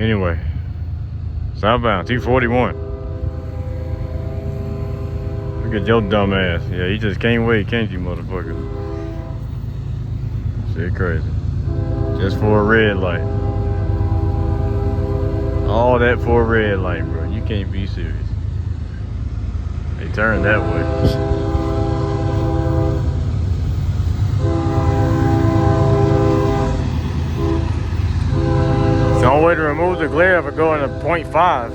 Anyway, southbound 241. Look at your dumb ass. Yeah, you just can't wait, can't you, motherfucker? Shit crazy. Just for a red light. All that for a red light, bro. You can't be serious. They turned that way. It's the only way to remove the glare if I go into 0.5.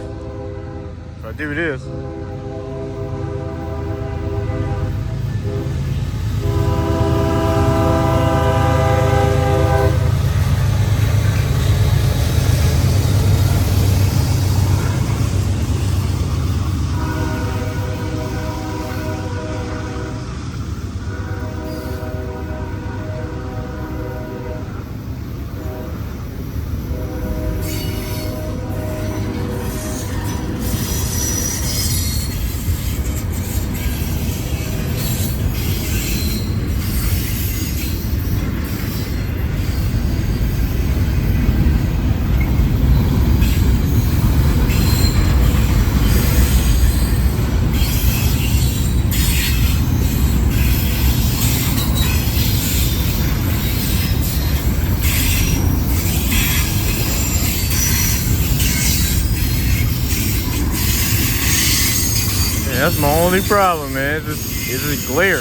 If I do this. That's my only problem, man. It's just glare.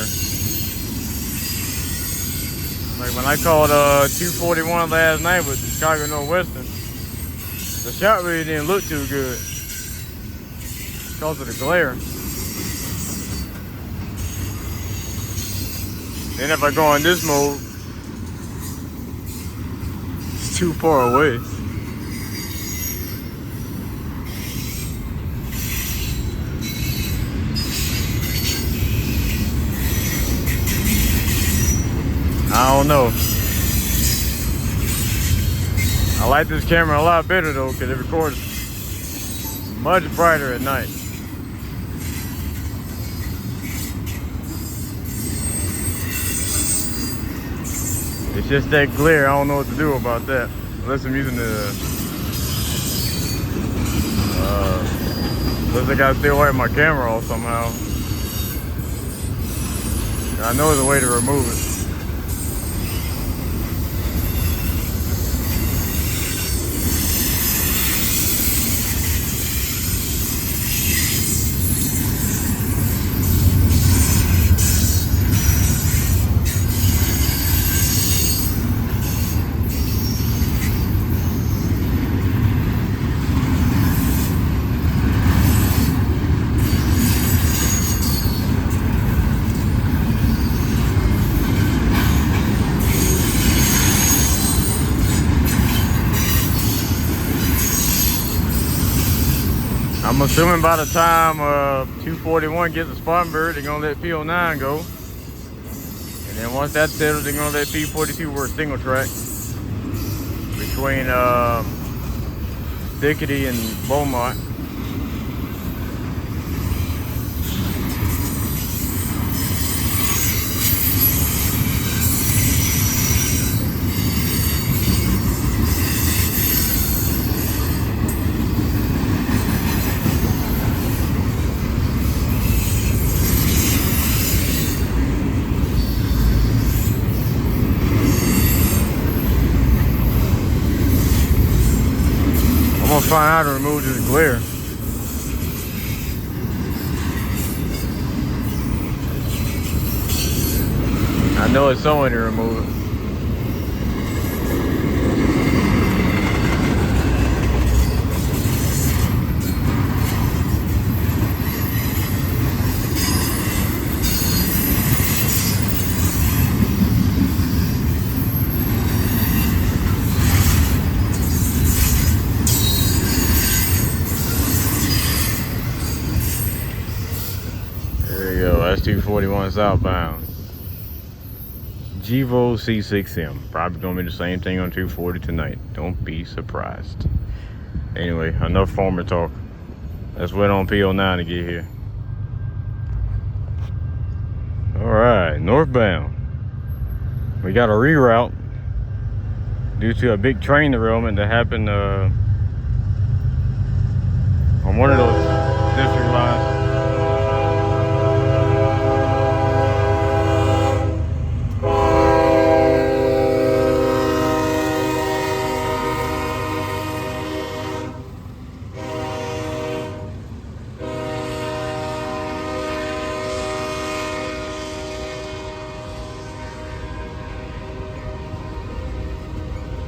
Like when I called 241 last night with Chicago Northwestern, the shot really didn't look too good because of the glare. Then if I go in this mode, it's too far away. I don't know. I like this camera a lot better though, because it records much brighter at night. It's just that glare. I don't know what to do about that. Unless I'm using the unless I gotta stay away from my camera off somehow. I know there's a way to remove it. I'm assuming by the time 241 gets to Spartanburg, they're gonna let P09 go. And then once that's settled, they're gonna let P42 work single track between Thickety and Beaumont. I'm gonna find out how to remove this glare. I know it's someone to remove it. That's 241 southbound. Gevo C6M. Probably gonna be the same thing on 240 tonight. Don't be surprised. Anyway, enough farmer talk. Let's wait on P09 to get here. Alright, northbound. We got a reroute due to a big train derailment that happened on one of those district lines.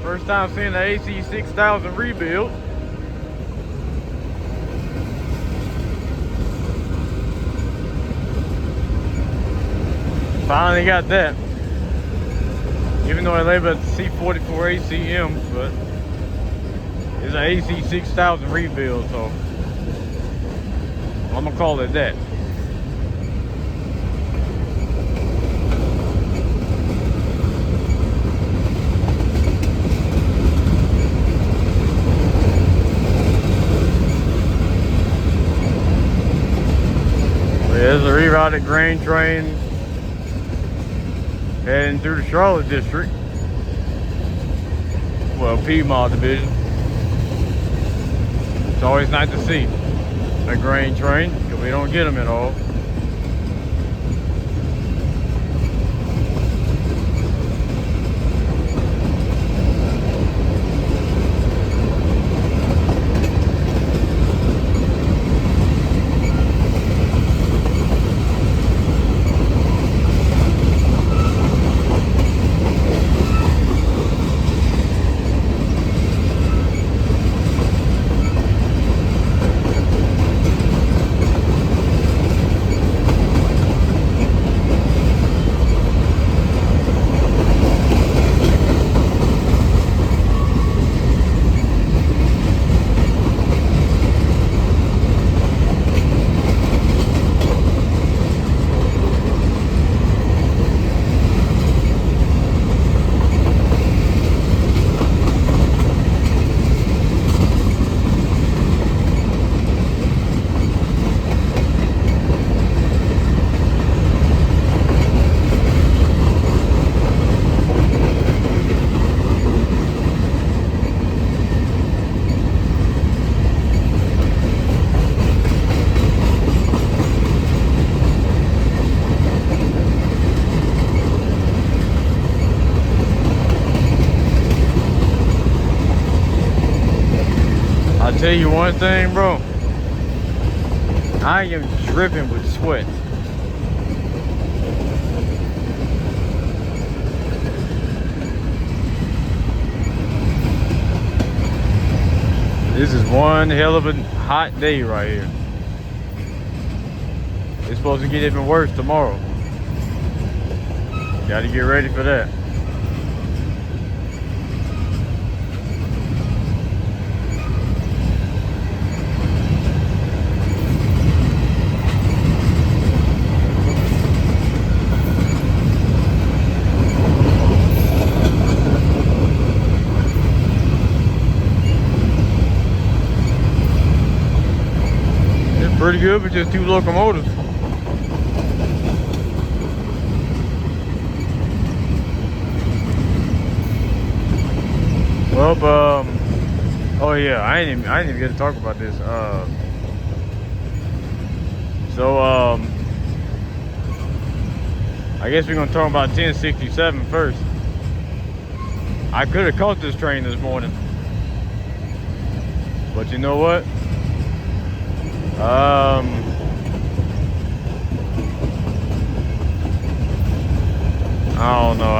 First time seeing the AC 6000 rebuild. Finally got that. Even though I label it C44 ACM, but it's an AC 6000 rebuild, so I'm gonna call it that. There's a rerouted grain train heading through the Charlotte District. Well, Piedmont Division. It's always nice to see a grain train, because we don't get them at all. Tell you one thing, bro. I am dripping with sweat. This is one hell of a hot day right here. It's supposed to get even worse tomorrow. Gotta get ready for that. Pretty good, but just 2 locomotives. Well, oh yeah, I didn't even get to talk about this. I guess we're gonna talk about 1067 first. I could have caught this train this morning, but you know what? I don't know.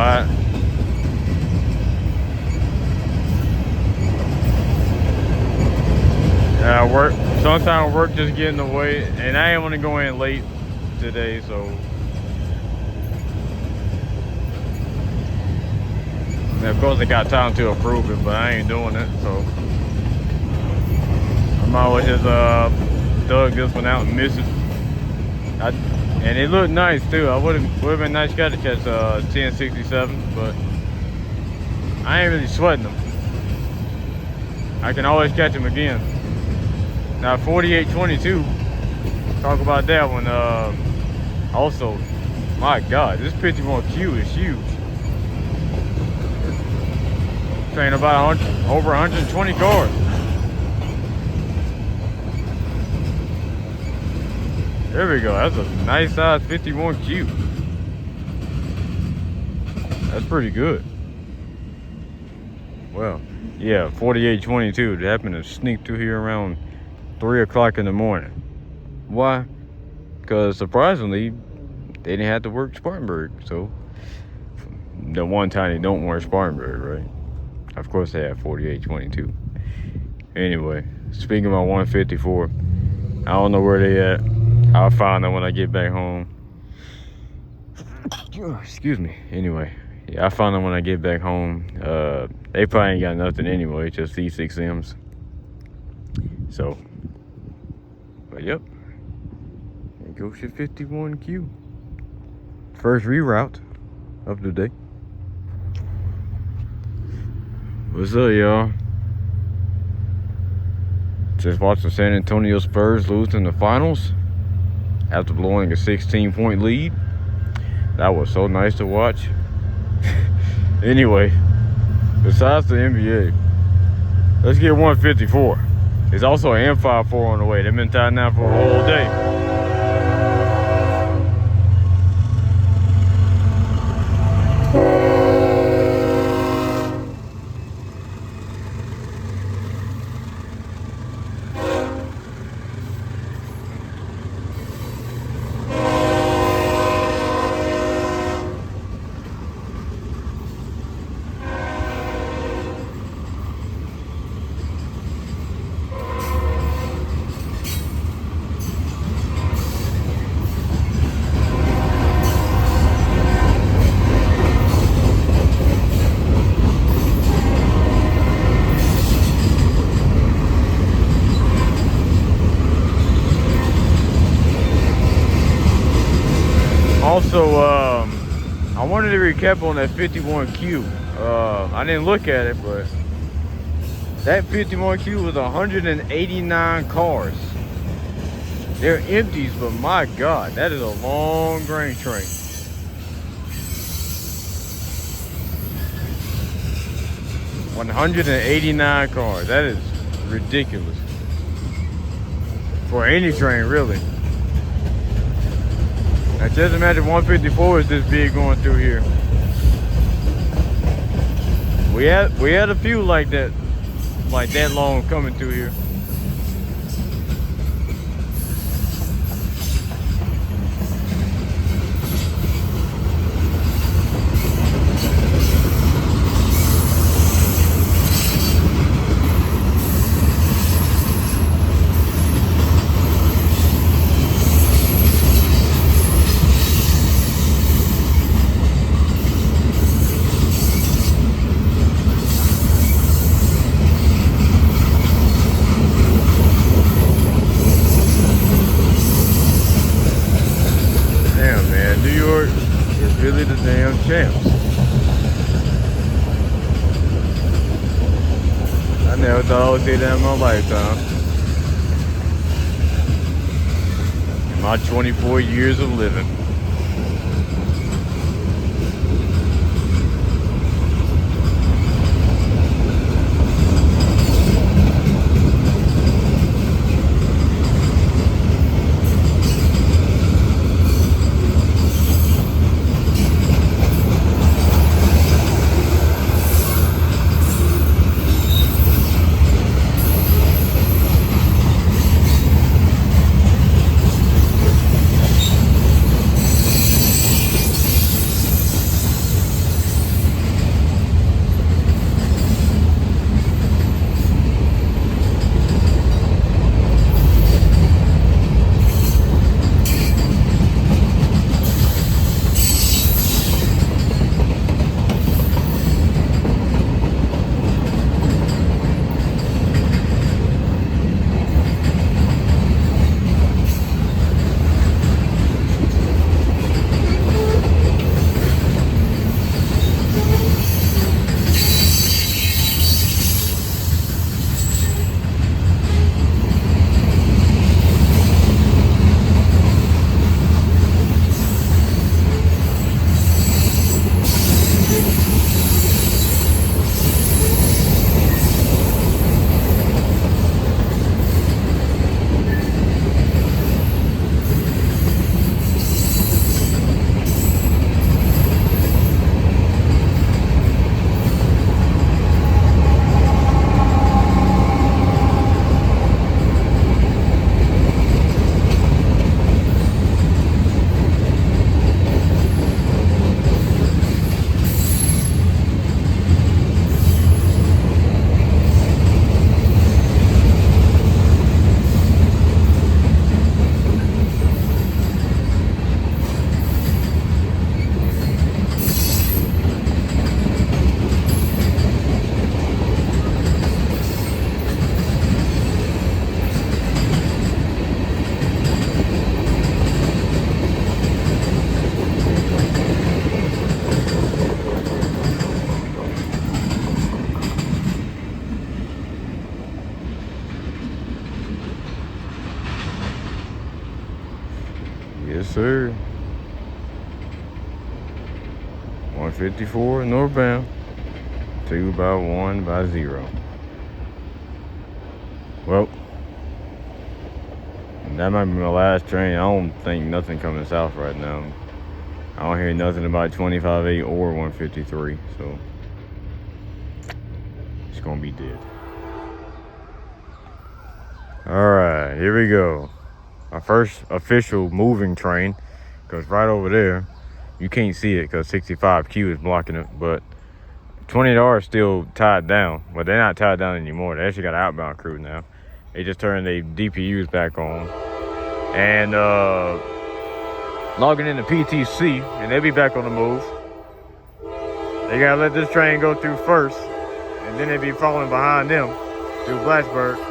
Work. Sometimes work just get in the way, and I ain't want to go in late today, so. And of course, I got time to approve it, but I ain't doing it, so. I might as well just dug this one out and miss it. And it looked nice too. I would have been nice to catch 1067, but I ain't really sweating them. I can always catch them again. Now 4822, talk about that one. Also, my God, this 51Q is huge. Train about over 120 cars. There we go. That's a nice size 51Q. That's pretty good. Well, yeah, 4822. It happened to sneak through here around 3 o'clock in the morning. Why? Because surprisingly, they didn't have to work Spartanburg. So, the one time they don't work Spartanburg, right? Of course, they have 4822. Anyway, speaking about 154, I don't know where they at. I'll find them when I get back home. Excuse me. Anyway, yeah, I find them when I get back home. They probably ain't got nothing anyway, just C6Ms. So, but yep. There goes your 51Q. First reroute of the day. What's up, y'all? Just watched the San Antonio Spurs lose in the finals after blowing a 16-point lead. That was so nice to watch. Anyway, besides the NBA, let's get 154. There's also an M54 on the way. They've been tied now for a whole day. Also, I wanted to recap on that 51Q. I didn't look at it, but that 51Q was 189 cars. They're empties, but my God, that is a long grain train. $189 cars. That is ridiculous for any train, really. Now just imagine 154 is this big going through here. We had a few like that long coming through here. Really the damn champs. I never thought I would see that in my lifetime. In my 24 years of living. Yes, sir. 154 northbound. 2 by 1 by 0. Well, that might be my last train. I don't think nothing coming south right now. I don't hear nothing about 25-8 or 153, so it's gonna be dead. Alright, here we go. Our first official moving train goes right over there. You can't see it because 65Q is blocking it, but 28R is still tied down. But they're not tied down anymore. They actually got an outbound crew now. They just turned their DPUs back on. And logging into PTC, and they'll be back on the move. They gotta let this train go through first, and then they'll be following behind them through Blacksburg.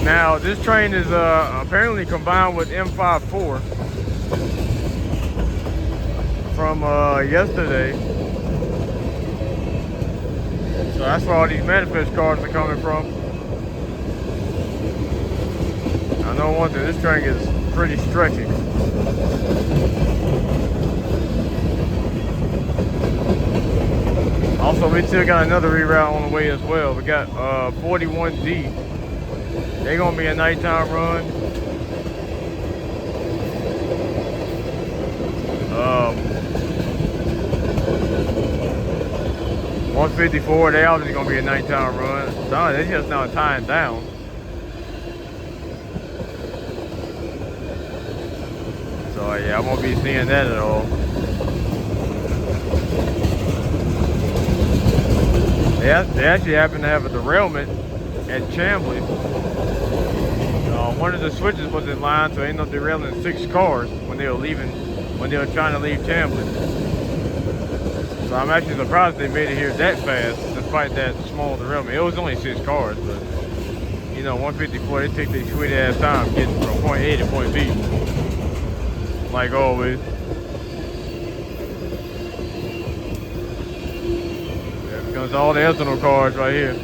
Now, this train is apparently combined with M54 from yesterday. So that's where all these manifest cars are coming from. I know one thing, this train is pretty stretchy. Also, we still got another reroute on the way as well. We got 41D. They're gonna be a nighttime run. 154, they obviously gonna be a nighttime run. No, they just not tying down. So yeah, I won't be seeing that at all. They actually happen to have a derailment at Chamblee. One of the switches was in line, so they ended up derailing 6 cars when they were trying to leave Chamblee. So I'm actually surprised they made it here that fast, despite that small derailment. It was only 6 cars, but you know, 154, they take their sweet ass time getting from point A to point B, like always. There comes all the ethanol cars right here.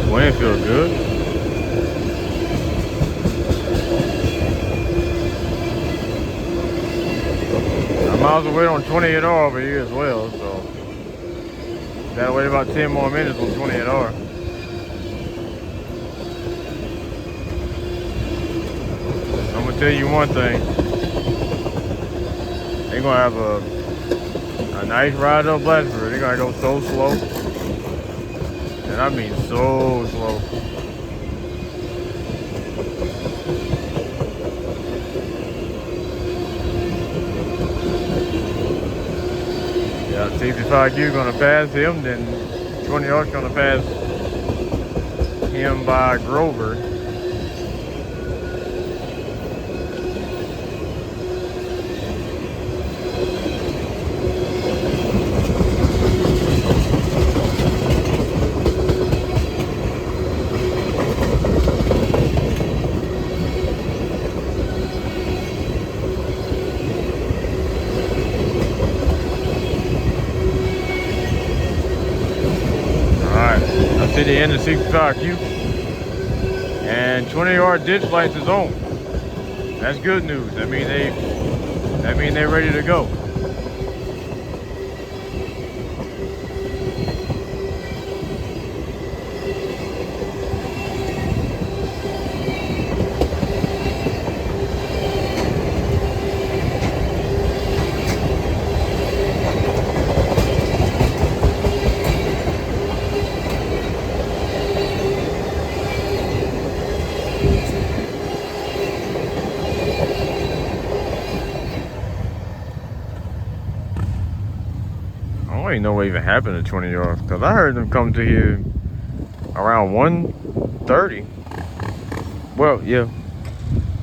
Wind feels good. I'm miles away on 28R over here as well, so gotta wait about 10 more minutes on 28R. I'm gonna tell you one thing. They're gonna have a nice ride up Blacksburg. They're gonna go so slow. And I mean so slow. Yeah, 65Q gonna pass him, then 20R's gonna pass him by Grover. To the end of 65Q, and 20R ditch lights is on. That's good news. That means they're ready to go. don't even know what even happened at 20 yards, because I heard them come to here around 1:30. Well, yeah.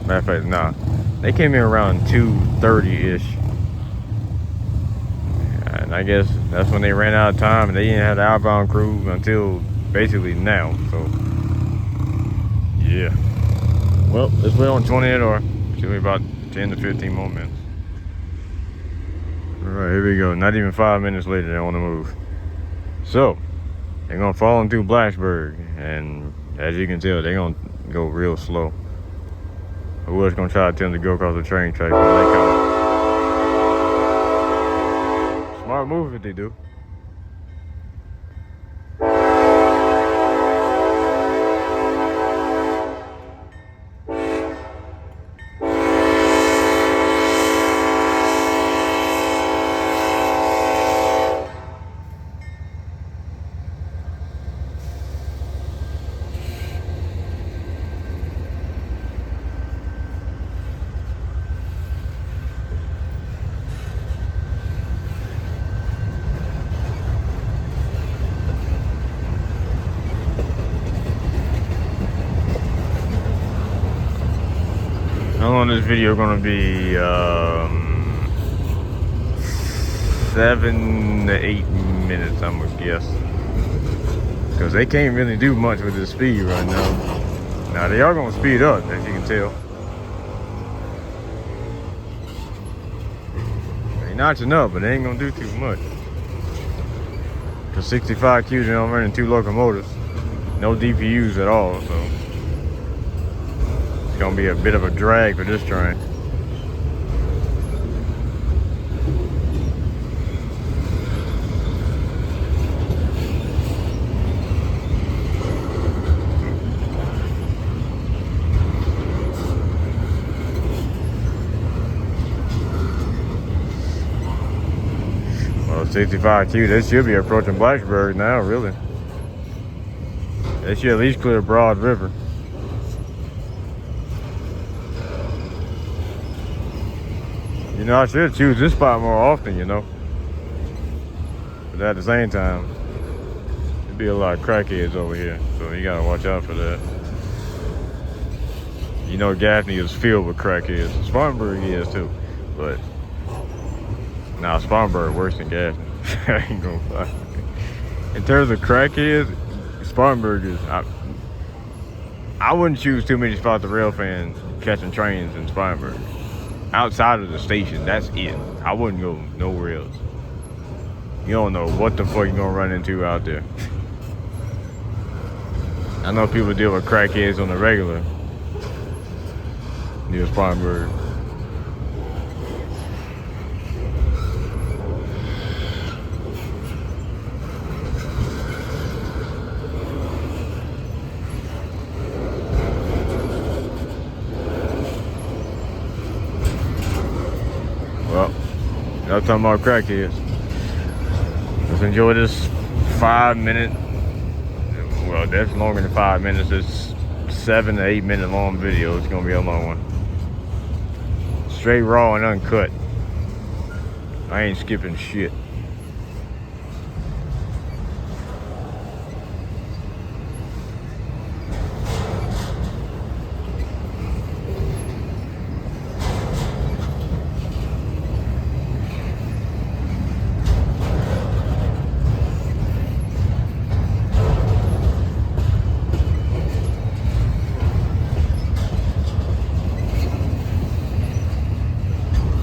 Matter of fact, nah. They came in around 2:30-ish. And I guess that's when they ran out of time, and they didn't have the outbound crew until basically now. So, yeah. Well, let's wait on 20th or should be about 10 to 15 more minutes. Alright, here we go. Not even 5 minutes later, they're on the move. So, they're going to fall into Blacksburg. And as you can tell, they're going to go real slow. I was going to try to tell them to go across the train track, but they come. Smart move if they do. How long is this video gonna be? 7 to 8 minutes, I'm gonna guess. Because they can't really do much with this speed right now. Now they are gonna speed up, as you can tell. They notching up, but they ain't gonna do too much. Because 65 Qs, they don't running 2 locomotives. No DPUs at all, so. Gonna be a bit of a drag for this train. Well, 65 Q, they should be approaching Blacksburg now, really. They should at least clear Broad River. You know, I should choose this spot more often, you know. But at the same time, there'd be a lot of crackheads over here, so you gotta watch out for that. You know, Gaffney is filled with crackheads. Spartanburg is too, but nah, Spartanburg worse than Gaffney. I ain't gonna lie. In terms of crackheads, Spartanburg is. I wouldn't choose too many spots of rail fans catching trains in Spartanburg. Outside of the station, that's it. I wouldn't go nowhere else. You don't know what the fuck you're gonna run into out there. I know people deal with crackheads on the regular near Spartanburg. Well, y'all talking about crackheads. Let's enjoy this 5 minute, well, that's longer than 5 minutes. It's 7 to 8 minute long video. It's gonna be a long one. Straight raw and uncut. I ain't skipping shit.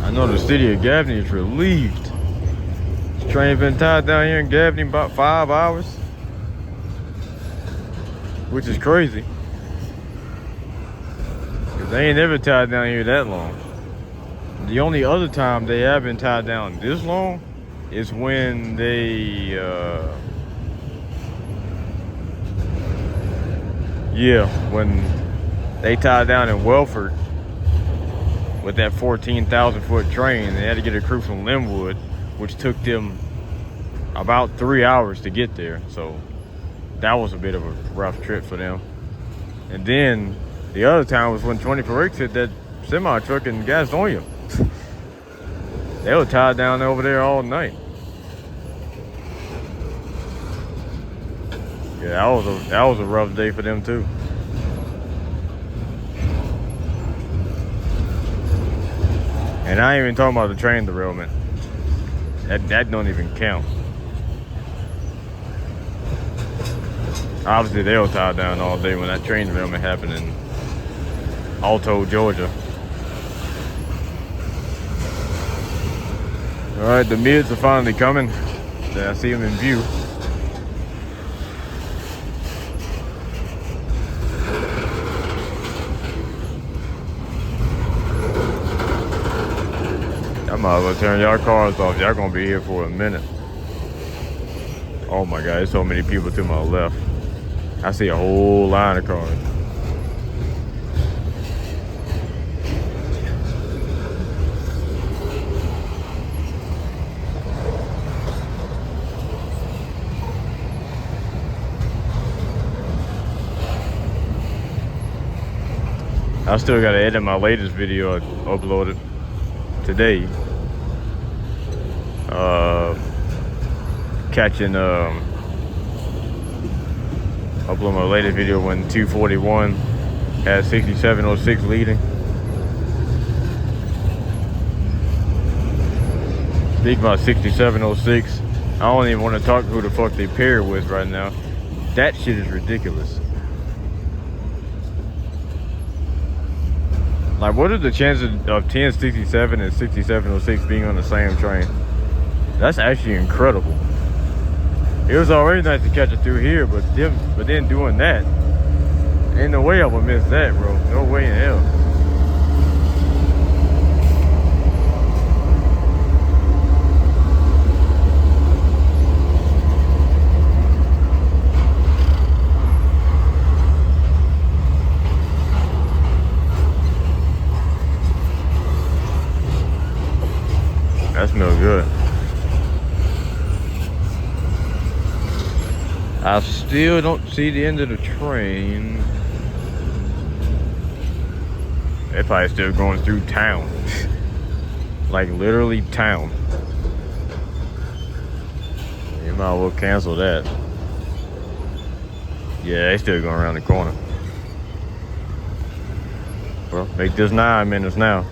I know the city of Gaffney is relieved. This train been tied down here in Gaffney about 5 hours, which is crazy. Cause they ain't never tied down here that long. The only other time they have been tied down this long is when they, when they tied down in Welford with that 14,000 foot train. They had to get a crew from Linwood, which took them about 3 hours to get there. So that was a bit of a rough trip for them. And then the other time was when 24X hit that semi truck in Gastonia. They were tied down over there all night. Yeah, that was a rough day for them too. And I ain't even talking about the train derailment. That don't even count. Obviously, they were tied down all day when that train derailment happened in Alto, Georgia. All right, the mids are finally coming. I see them in view. I might as well turn y'all cars off. Y'all gonna be here for a minute. Oh my God, there's so many people to my left. I see a whole line of cars. I still gotta edit my latest video I uploaded today. Upload my latest video when 241 had 6706 leading. Speaking about 6706, I don't even want to talk who the fuck they pair with right now. That shit is ridiculous. Like, what are the chances of 1067 and 6706 being on the same train? That's actually incredible. It was already nice to catch it through here, but then doing that, ain't no way I would miss that, bro. No way in hell. That smells good. I still don't see the end of the train. They're probably still going through town. Like literally town. You might as well cancel that. Yeah, they still going around the corner. Well, make this 9 minutes now.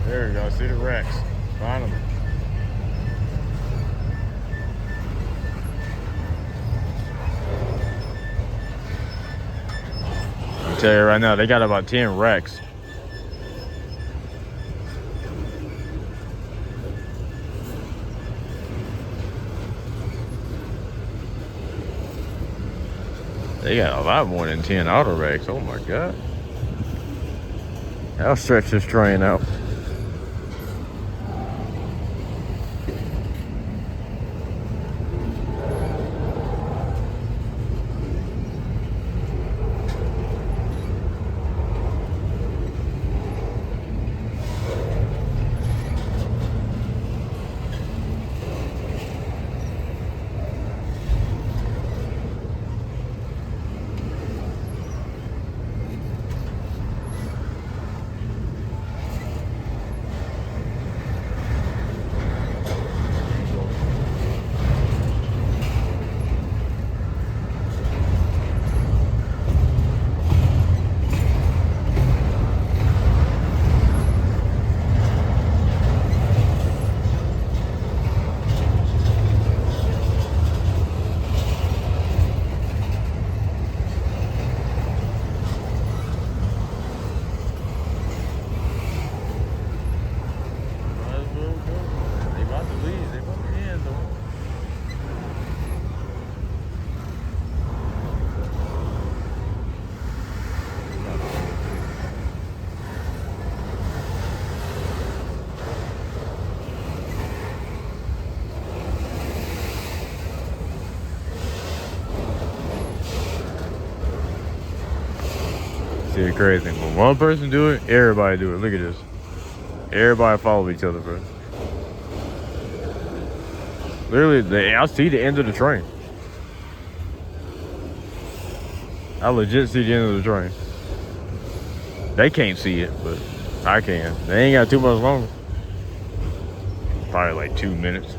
There we go, see the wrecks. Find them. I'll tell you right now, they got about 10 wrecks. They got a lot more than 10 auto wrecks. Oh my God. I'll stretch this train out. crazy. When one person do it, everybody do it. Look at this. Everybody follow each other, bro. Literally, I see the end of the train. I legit see the end of the train. They can't see it, but I can. They ain't got too much longer. Probably like 2 minutes.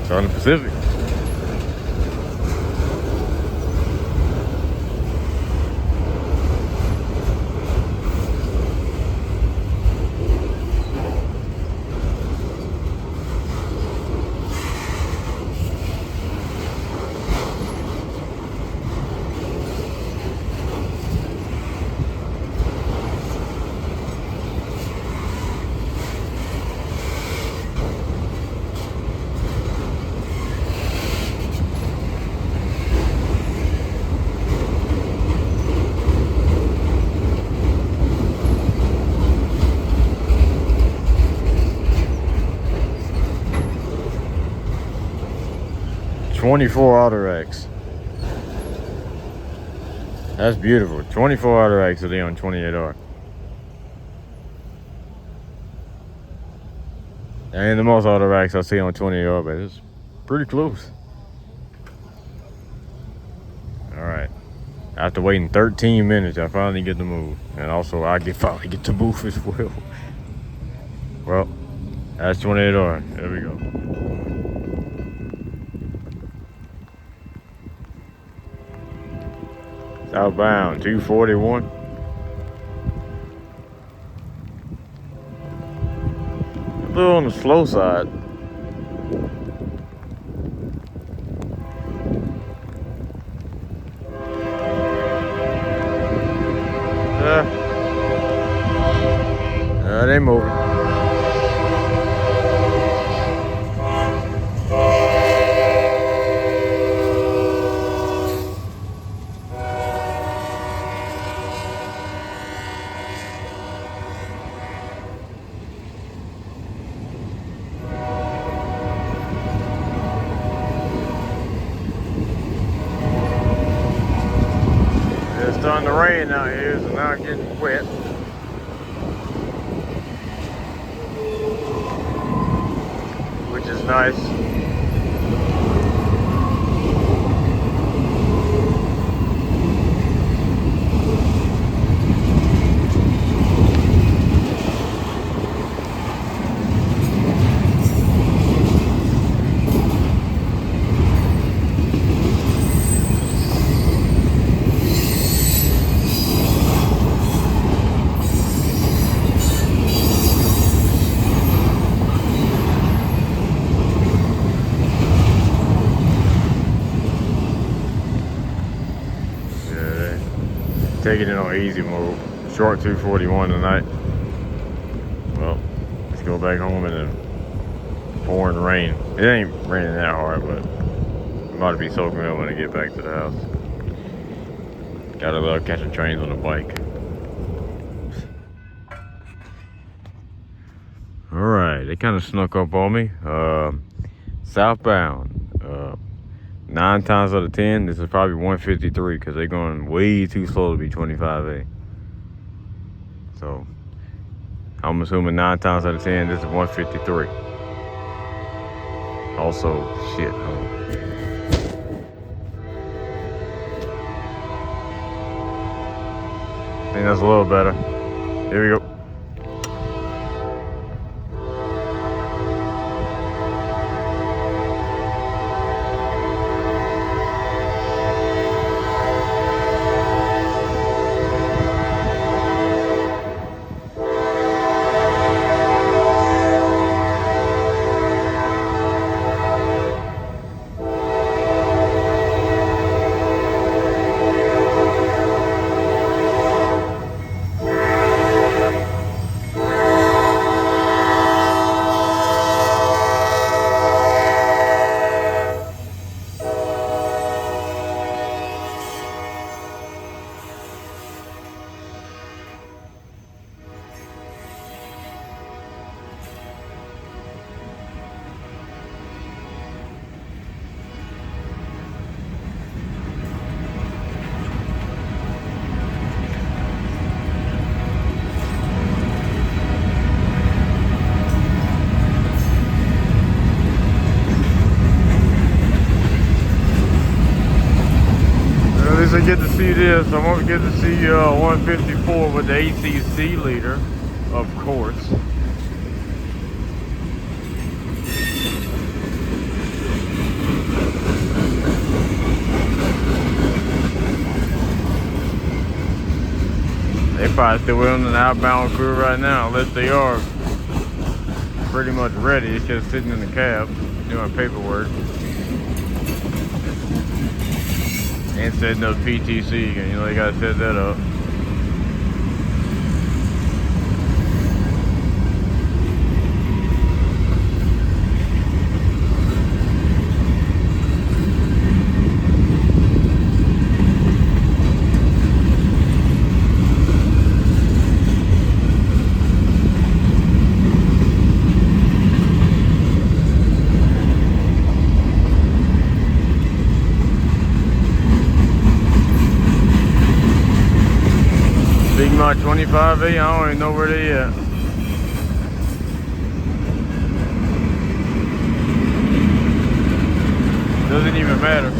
It's on the Pacific. "24 auto racks." That's beautiful. 24 auto racks today on 28R. That ain't the most auto racks I see on 28R, but it's pretty close. Alright. After waiting 13 minutes, I finally get to move. And also, finally get to move as well. Well, that's 28R. There we go. Southbound 241. A little on the slow side. They moving. It's starting to rain out here, so now it's getting wet. Which is nice. Taking it on easy mode. Short 241 tonight. Well, let's go back home in the pouring rain. It ain't raining that hard, but I'm about to be soaking up when I get back to the house. Gotta love catching trains on the bike. Alright, they kind of snuck up on me. Southbound. 9 times out of 10, this is probably 153 because they're going way too slow to be 25A. So I'm assuming 9 times out of 10, this is 153. Also, shit. I think that's a little better. Here we go. I get to see this. I'm gonna get to see 154 with the ACC leader, of course. They probably still in an outbound crew right now, unless they are pretty much ready. It's just sitting in the cab doing paperwork. And setting up PTC, you know, they gotta set that up. Piedmont 25A, I don't even know where they at. Doesn't even matter.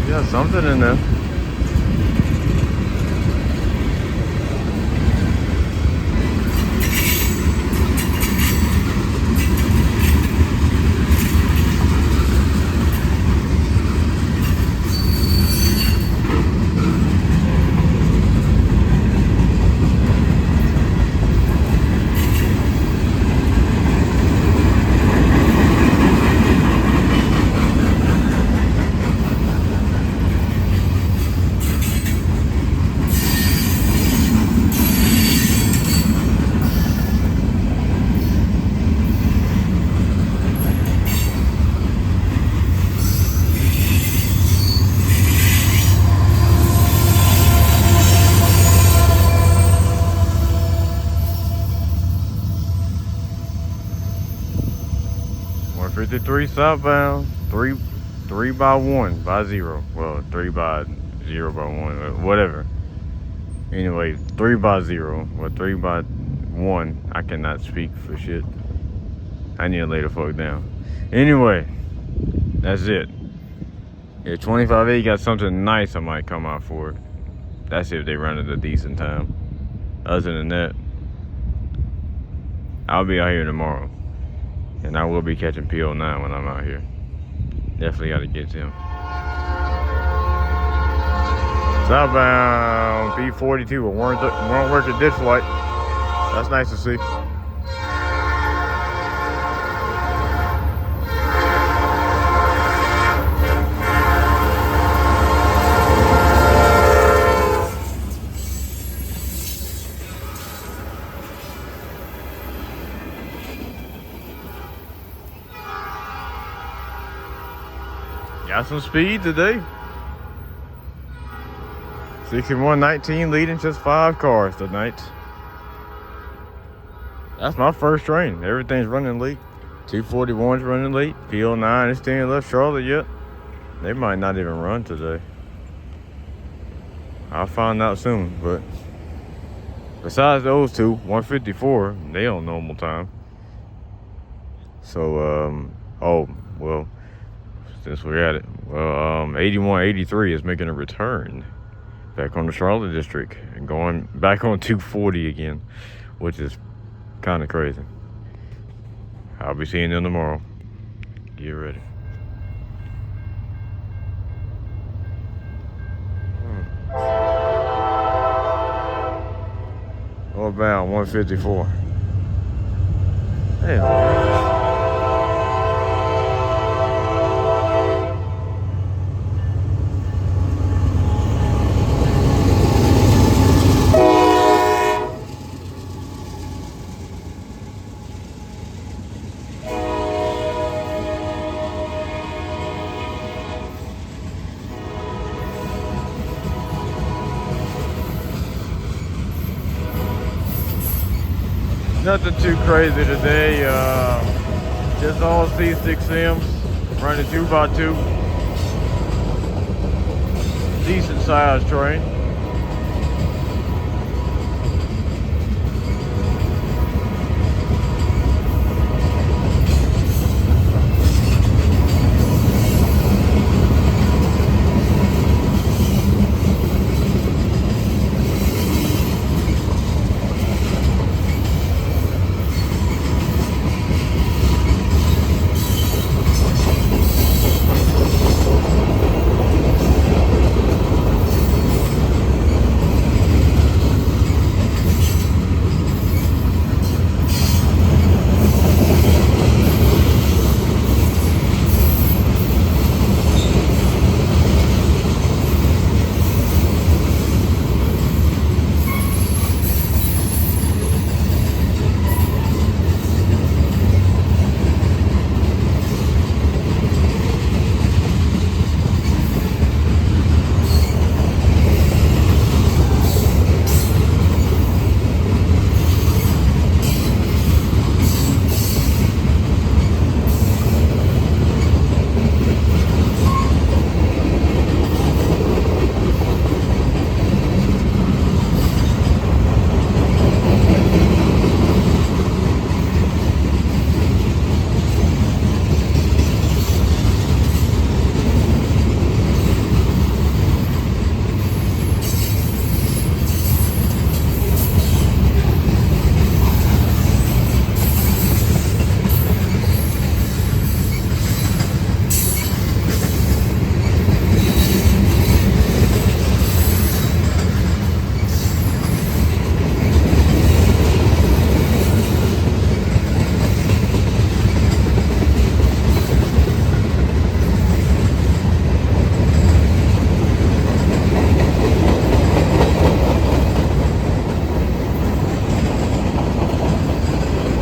Yeah, something in there. Three southbound, three by 1 by 0. Well, 3 by 0 by 1, whatever. Anyway, 3 by 0, well, 3 by 1. I cannot speak for shit. I need to lay the fuck down. Anyway, that's it. Yeah, 25A got something nice I might come out for it. That's if they run at a decent time. Other than that, I'll be out here tomorrow. And I will be catching PO9 when I'm out here. Definitely got to get to him. Southbound P42 won't work the ditch light. That's nice to see. Got some speed today. 61-19 leading just 5 cars tonight. That's my first train. Everything's running late. 241's running late. PO9 is staying left Charlotte yet. They might not even run today. I'll find out soon, but besides those two, 154, they on normal time. So, oh, well, since we're at it, well, 81-83 is making a return back on the Charlotte District and going back on 240 again, which is kind of crazy. I'll be seeing them tomorrow. Get ready. Northbound 154. Damn. Nothing too crazy today. Just all C6Ms running 2x2. Decent sized train.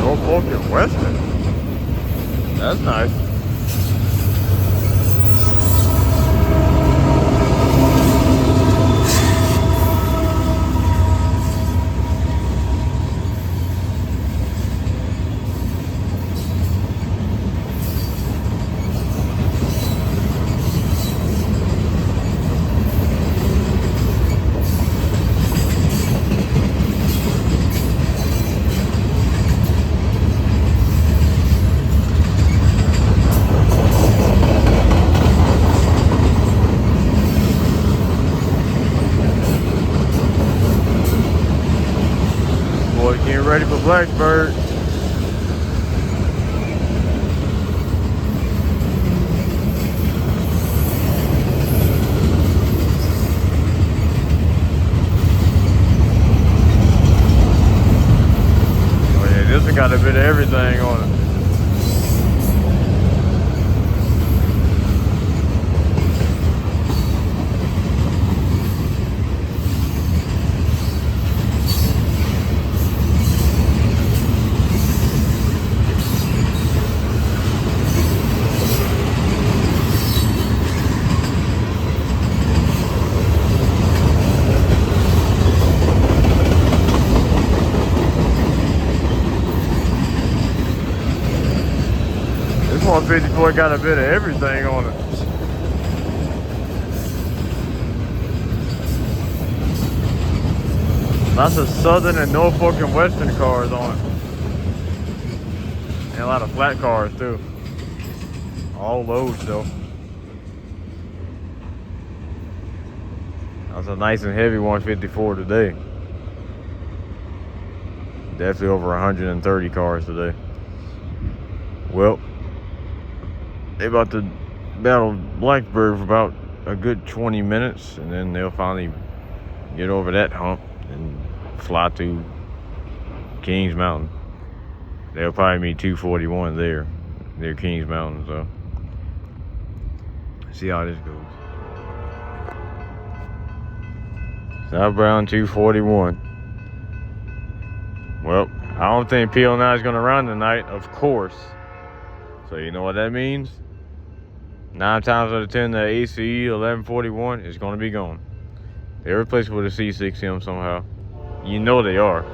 Norfolk and Western. That's nice. Getting ready for Blacksburg. Oh yeah, this one got a bit of everything on it. 154 got a bit of everything on it. Lots of Southern and Norfolk and Western cars on it. And a lot of flat cars too. All loads though. That's a nice and heavy 154 today. Definitely over 130 cars today. Well, they about to battle Blacksburg for about a good 20 minutes, and then they'll finally get over that hump and fly to Kings Mountain. They'll probably meet 241 there near Kings Mountain, so see how this goes. Southbound 241. Well, I don't think PL9 is going to run tonight, of course. So you know what that means? 9 times out of 10, the ACE 1141 is going to be gone. They're replaced with a C6M somehow. You know they are.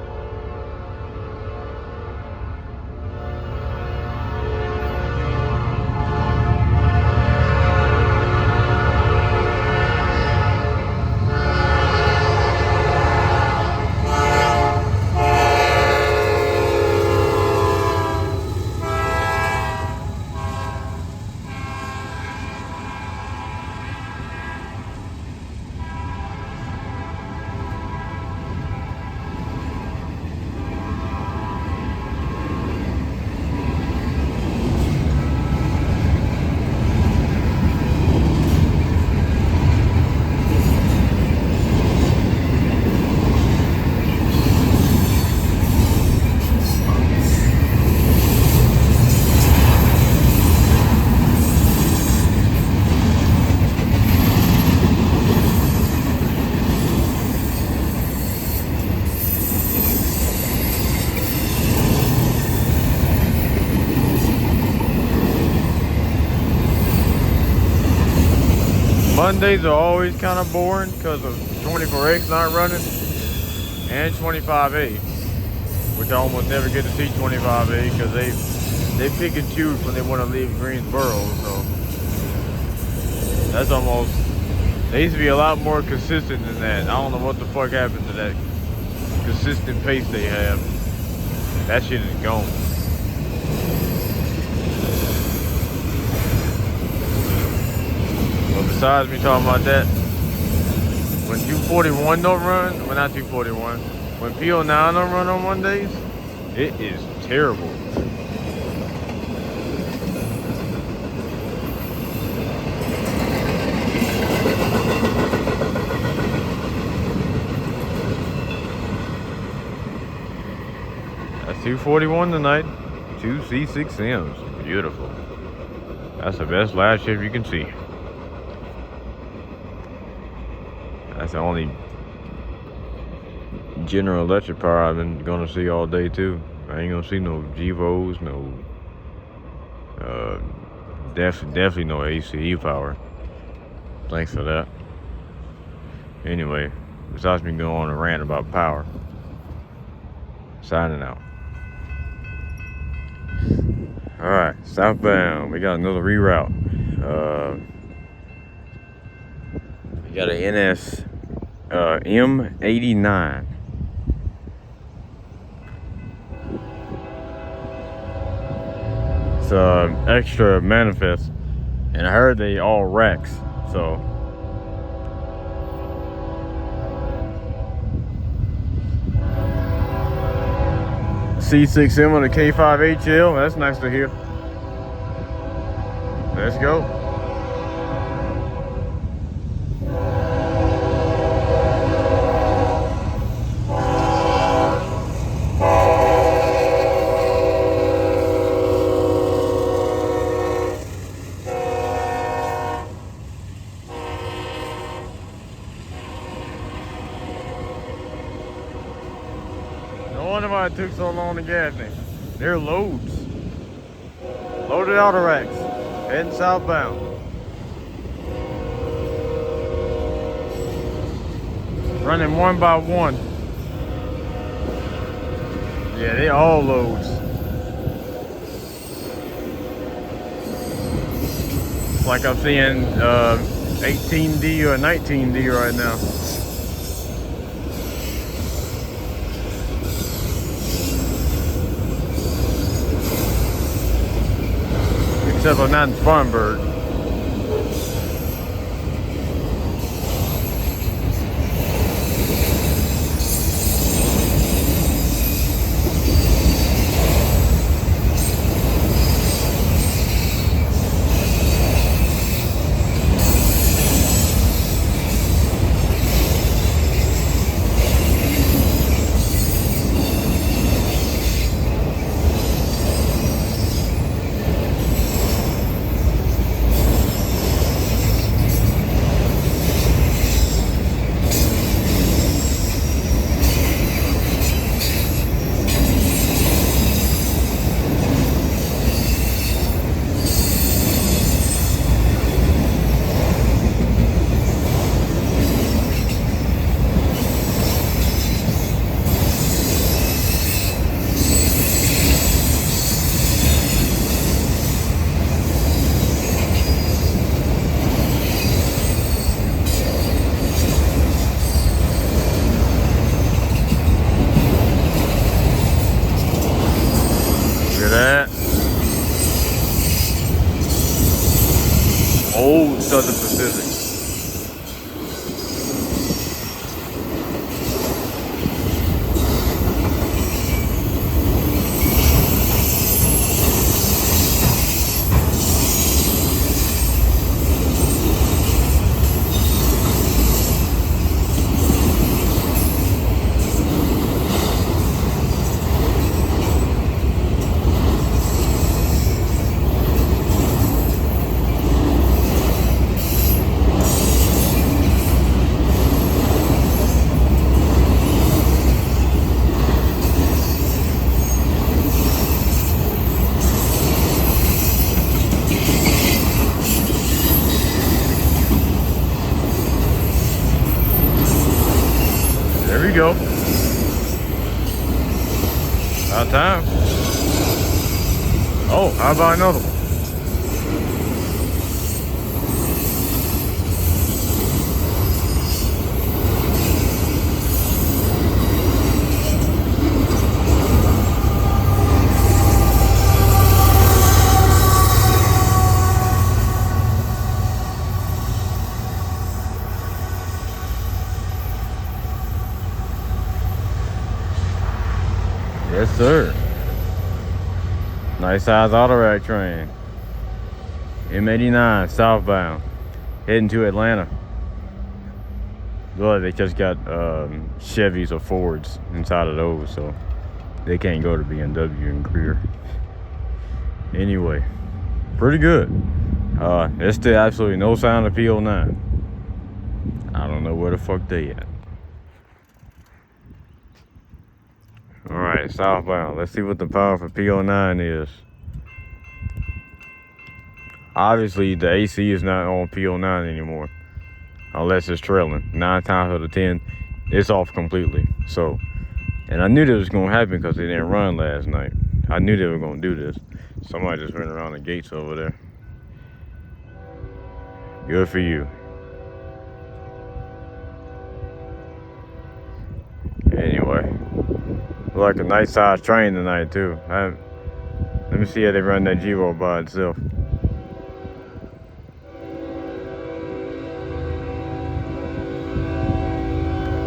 Mondays are always kind of boring because of 24X not running and 25A, which I almost never get to see 25A because they pick and choose when they want to leave Greensboro. So that's almost, they used to be a lot more consistent than that. I don't know what the fuck happened to that consistent pace they have. That shit is gone. But besides me talking about that, when 241 don't run, well not 241, when PO9 don't run on Mondays, it is terrible. That's 241 tonight, 2 C6Ms, beautiful. That's the best last shift you can see. That's the only General Electric power I've been gonna see all day too. I ain't gonna see no GEVOs, no definitely no ACE power. Thanks for that. Anyway, besides me going on a rant about power, signing out. Alright, southbound, we got another reroute. We got an NS M89. It's extra manifest, and I heard they all racks, so C6M on the K5HL. That's nice to hear. Let's go. No wonder why it took so long to Gaffney. They're loads. Loaded auto racks. Heading southbound. Running one by one. Yeah, they all loads. like I'm seeing 18D or 19D right now. Except I'm not in Spartanburg. Old Southern Pacific. There we go. About time. Oh, how about another one? Yes, sir. Nice size auto rack train. M89 southbound, heading to Atlanta. Well, they just got Chevys or Fords inside of those, so they can't go to BMW and Greer. Anyway, pretty good. There's still absolutely no sign of P09. I don't know where the fuck they at. Alright, southbound. Let's see what the power for P09 is. Obviously, the AC is not on P09 anymore. Unless it's trailing. 9 times out of 10, it's off completely. So, and I knew that was going to happen because they didn't run last night. I knew they were going to do this. Somebody just went around the gates over there. Good for you. Anyway. Like a nice size train tonight too. Let me see how they run that G-Roll by itself.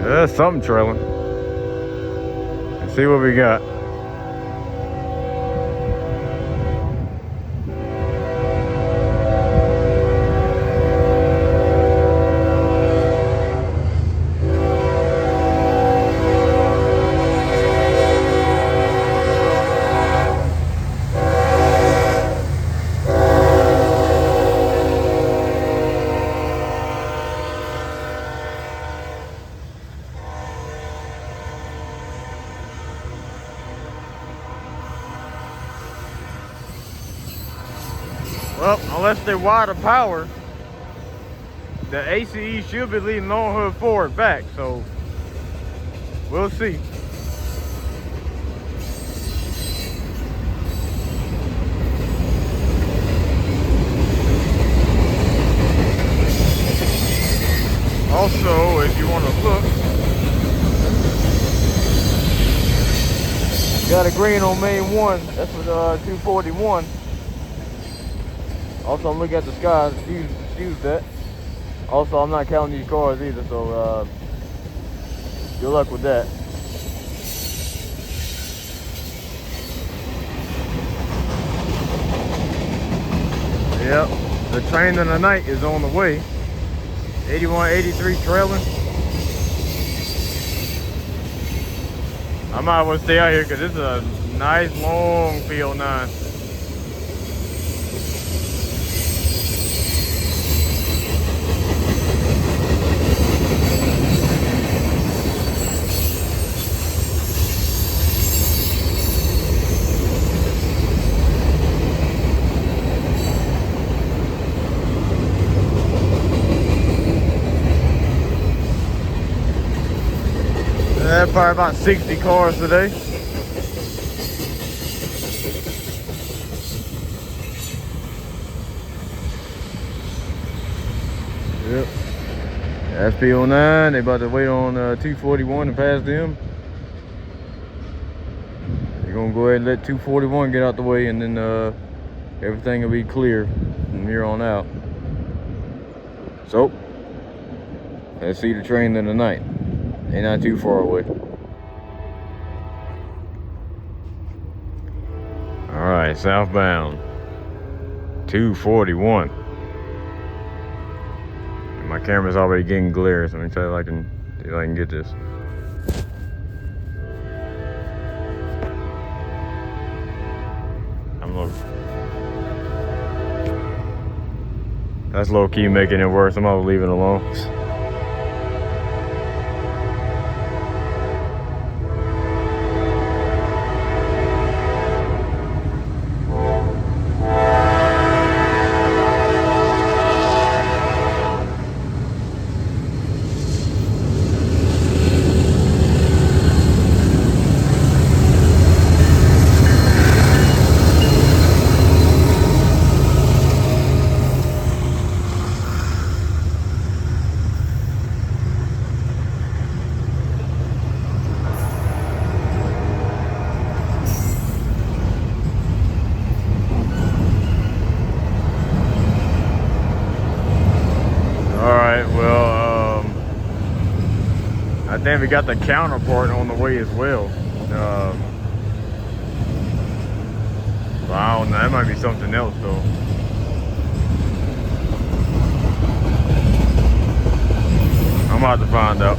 There's something trailing. Let's see what we got. Well, unless they wire the power, the ACE should be leading long hood forward back, so we'll see. below if you want to look. Got a green on main 1. That's for 241. Also, I'm looking at the sky. Excuse that. Also, I'm not counting these cars either, so good luck with that. Yep, the train of the night is on the way. 8183 trailing. I might as well stay out here because this is a nice long field 9. Probably about 60 cars today. Yep. SP09, they about to wait on 241 to pass them. They're gonna go ahead and let 241 get out the way, and then everything will be clear from here on out. So, let's see the train in the night. They're not too far away. Alright, southbound 241. And my camera's already getting glare, so let me try if I can get this. That's low key making it worse. I'm gonna leave it alone. I think we got the counterpart on the way as well. But I don't know, that might be something else though. I'm about to find out.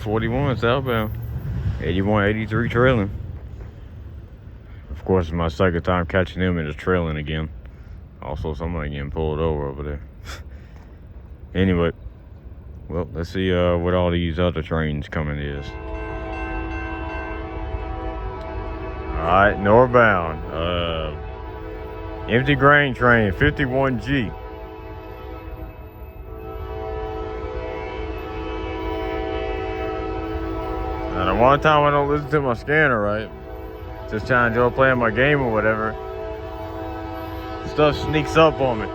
241 southbound. 8183 trailing. Of course, it's my second time catching them and it's trailing again. Also, somebody getting pulled over there. Anyway, well, let's see what all these other trains coming is. Alright, northbound. Empty grain train, 51G. Now, the one time I don't listen to my scanner right, just trying to enjoy playing my game or whatever, stuff sneaks up on me.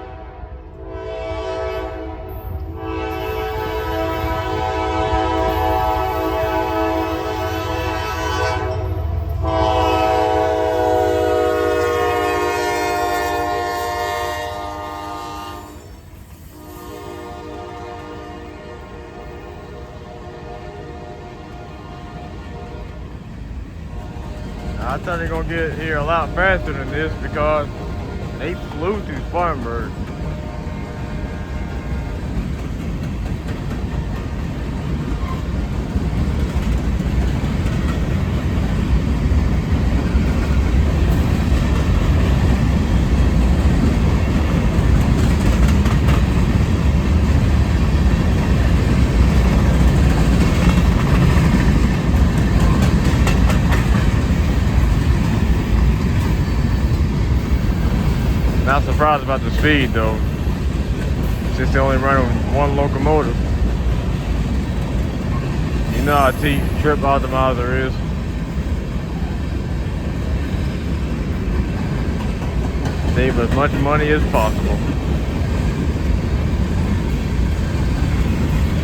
I thought they're gonna get here a lot faster than this because they flew through Spartanburg. Not surprised about the speed though, since they only run one locomotive. You know how cheap trip optimizer is. Save as much money as possible.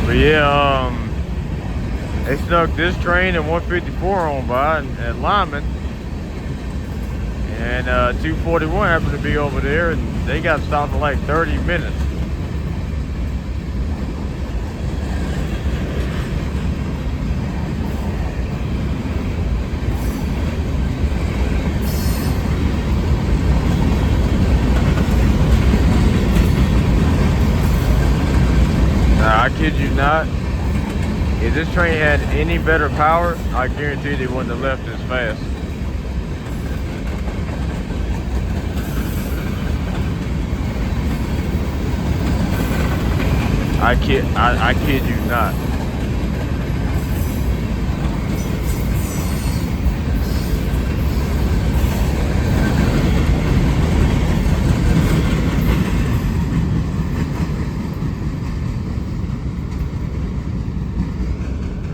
But yeah, they snuck this train and 154 on by at Lyman. And 241 happened to be over there, and they got stopped for like 30 minutes. Nah, I kid you not. If this train had any better power, I guarantee they wouldn't have left this fast. I kid you not.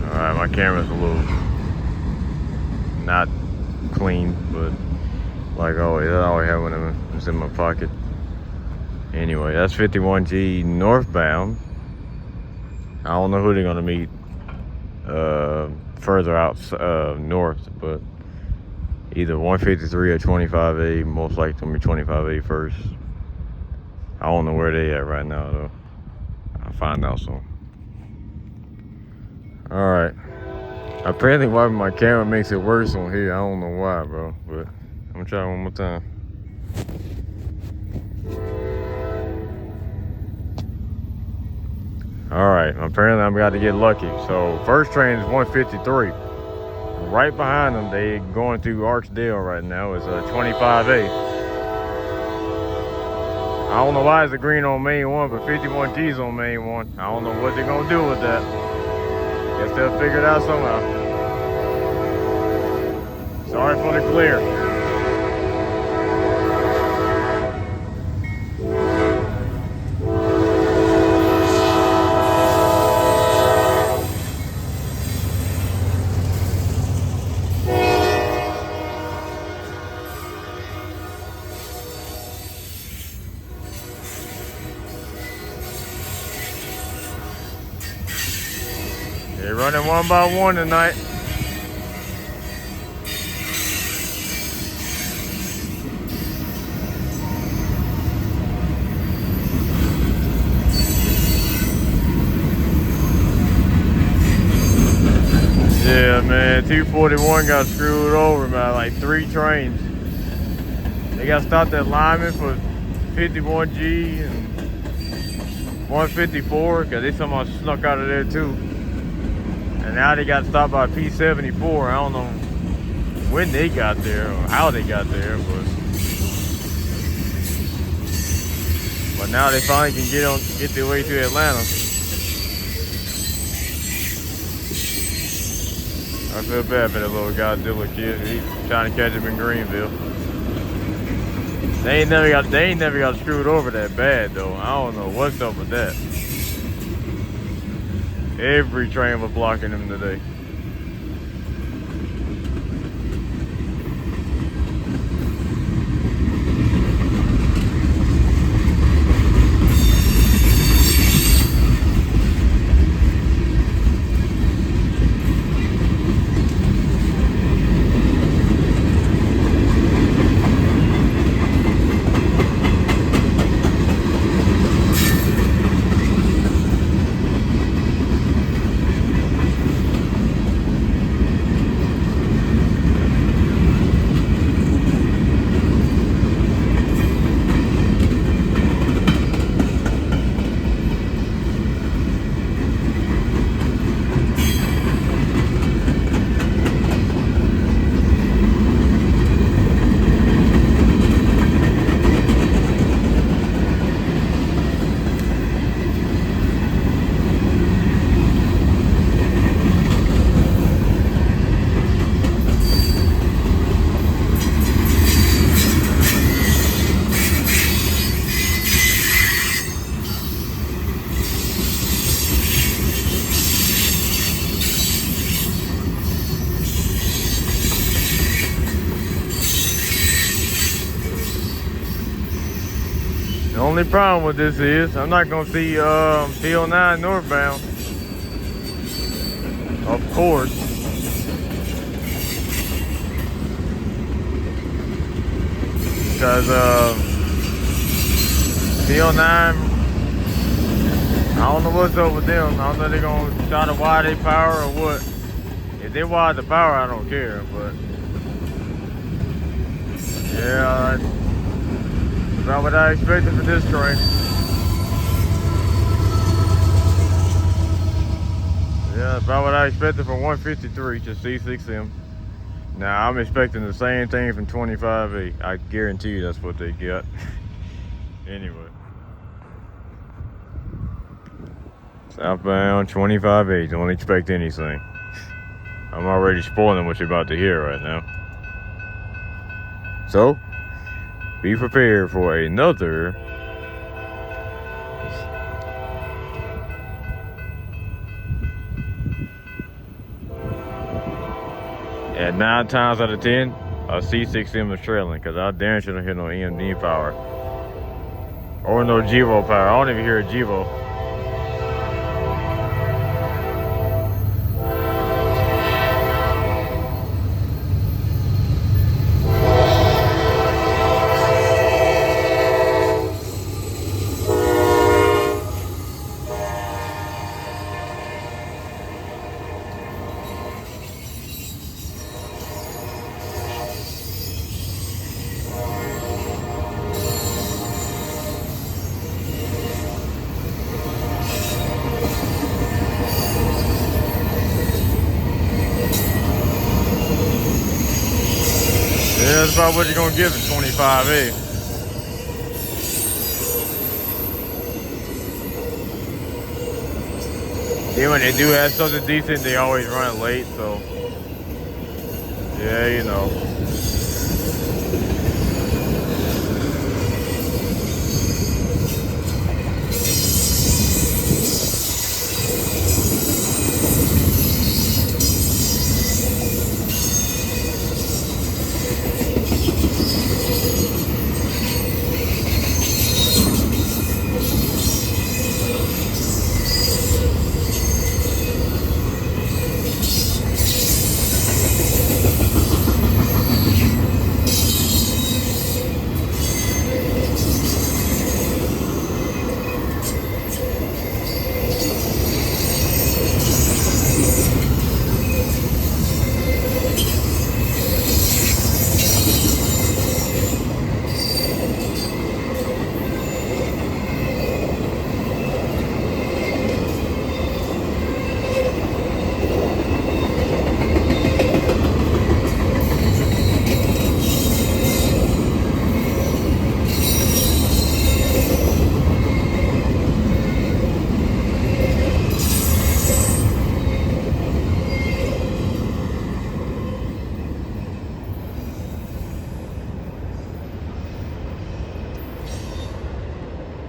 Alright, my camera's a little not clean, but like always, I always have one of them. It's in my pocket. Anyway, that's 51G northbound. I don't know who they're gonna meet further out north, but either 153 or 25A. Most likely gonna be 25A first. I don't know where they at right now though. I'll find out soon. All right. Apparently, why my camera makes it worse on here. I don't know why, bro. But I'm gonna try one more time. Alright, apparently I'm about to get lucky. So first train is 153. Right behind them, they going through Archdale right now, is 25A. I don't know why it's a green on main one, but 51G's on main one. I don't know what they're gonna do with that. Guess they'll figure it out somehow. Sorry for the glare. They're running one by one tonight. Yeah, man, 241 got screwed over by like 3 trains. They got stopped at Lyman for 51G and 154 because they somehow snuck out of there too. And now they got stopped by P-74. I don't know when they got there or how they got there, but now they finally can get their way to Atlanta. I feel bad for that little Godzilla kid. He's trying to catch him in Greenville. They ain't never got screwed over that bad though. I don't know what's up with that. Every train was blocking them today. The only problem with this is I'm not gonna see P09 northbound, of course. Because P09, I don't know what's up with them. I don't know if they're gonna try to wire their power or what. If they wire the power, I don't care, but yeah, about what I expected for this train. Yeah, about what I expected from 153 to C6M. Now I'm expecting the same thing from 25A. I guarantee you that's what they got. Anyway. Southbound 25A, don't expect anything. I'm already spoiling what you're about to hear right now. So, be prepared for another at 9 times out of 10, a C6M is trailing because I damn sure don't hear no EMD power or no GEVO power. I don't even hear a GEVO. Yeah, that's about what you're gonna give in 25A. Then when they do have something decent, they always run late, so yeah, you know.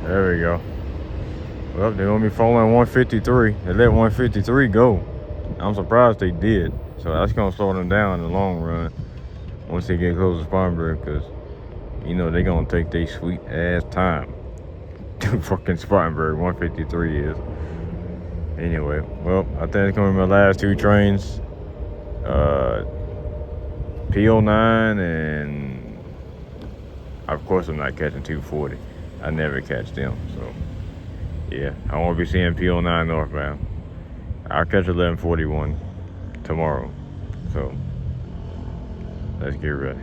There we go. Well, they're gonna be following 153. They let 153 go. I'm surprised they did. So that's gonna slow them down in the long run once they get close to Spartanburg, because you know they're gonna take their sweet ass time to fucking Spartanburg. 153 is. Anyway, well, I think it's gonna be my last two trains. P09 and of course I'm not catching 240. I never catch them, so yeah, I won't be seeing P09 northbound. I'll catch 1141 tomorrow, so let's get ready.